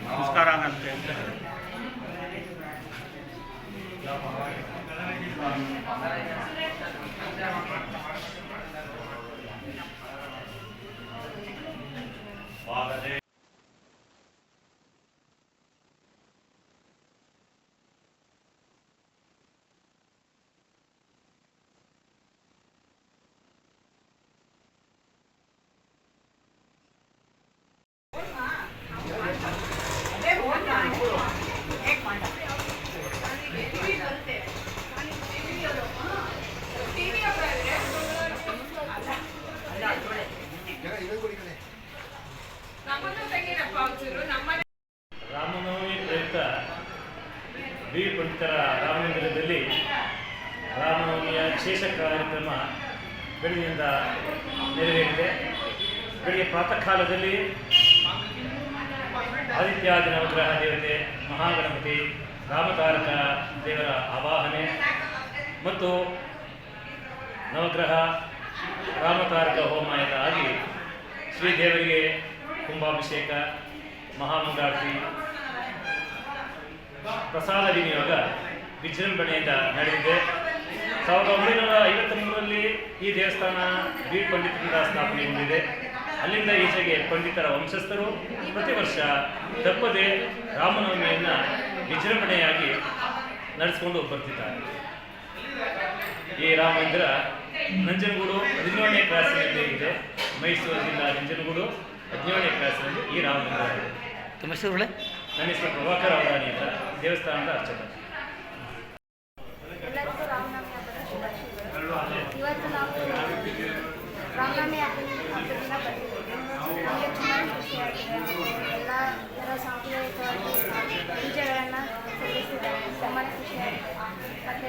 ನಮಸ್ಕಾರ ಅಂತ ರಾಮನವಮಿ ಪ್ರಯುಕ್ತ ಬಿ ಪಂಡಿತರ ರಾಮಮಂದಿರದಲ್ಲಿ ರಾಮನವಮಿಯ ವಿಶೇಷ ಕಾರ್ಯಕ್ರಮ ಬೆಳಗ್ಗೆಯಿಂದ ನೆರವೇರಿದೆ. ಬೆಳಿಗ್ಗೆ ಪ್ರಾತಃ ಕಾಲದಲ್ಲಿ ಆದಿತ್ಯಾದಿ ನವಗ್ರಹ ದೇವತೆ ಮಹಾಗಣಪತಿ ರಾಮತಾರಕ ದೇವರ ಆವಾಹನೆ ಮತ್ತು ನವಗ್ರಹ ರಾಮತಾರಕ ಹೋಮ ಎಲ್ಲ ಆಗಿ ಶ್ರೀದೇವರಿಗೆ ಕುಂಭಾಭಿಷೇಕ ಮಹಾಮಂಗಳಾರತಿ ಪ್ರಸಾದ ವಿನಿಯೋಗ ವಿಜೃಂಭಣೆಯಿಂದ ನಡೆದಿದೆ. 1953ರಲ್ಲಿ ಈ ದೇವಸ್ಥಾನ ಬಿ ಪಂಡಿತರಿಂದ ಸ್ಥಾಪನೆಗೊಂಡಿದೆ. ಅಲ್ಲಿಂದ ಈಚೆಗೆ ಪಂಡಿತರ ವಂಶಸ್ಥರು ಪ್ರತಿ ವರ್ಷ ತಪ್ಪದೆ ರಾಮನವಮಿಯನ್ನು ವಿಜೃಂಭಣೆಯಾಗಿ ನಡೆಸಿಕೊಂಡು ಬರ್ತಿದ್ದಾರೆ. ಈ ರಾಮ ಮಂದಿರ ನಂಜನಗೂಡು 17ನೇ ಕ್ರಾಸಿನಲ್ಲಿ ಇದೆ. ಮೈಸೂರು ಜಿಲ್ಲಾ ನಂಜನಗೂಡು 17ನೇ ಕ್ರಾಸಿನಲ್ಲಿ ಈ ರಾಮ ಮಂದಿರ ಇದೆ. ತಮ್ಮ ಹೆಸರು? ನನ್ನ ಹೆಸರು ಪ್ರಭಾಕರ್ ಅವರಾಣಿ ಅಂತ, ದೇವಸ್ಥಾನದ ಅರ್ಚಕ. ಎಲ್ಲರಿಗೂ ರಾಮನವಮಿ ಹಬ್ಬದ ಶುಭಾಶಯಗಳು. ಇವತ್ತು ನಾವು ರಾಮನವಮಿ ಹಬ್ಬದಿಂದ ಬಂದಿದ್ದೇವೆ. ನಮಗೆ ತುಂಬಾ ಖುಷಿಯಾಗಿದೆ. ಎಲ್ಲ ಥರ ಸಾಂಪ್ರದಾಯಿಕವಾಗಿ ಪೂಜೆಗಳನ್ನು ಸಲ್ಲಿಸಿದ್ದಾರೆ. ತುಂಬಾ ಖುಷಿಯಾಗಿದೆ. ಮತ್ತು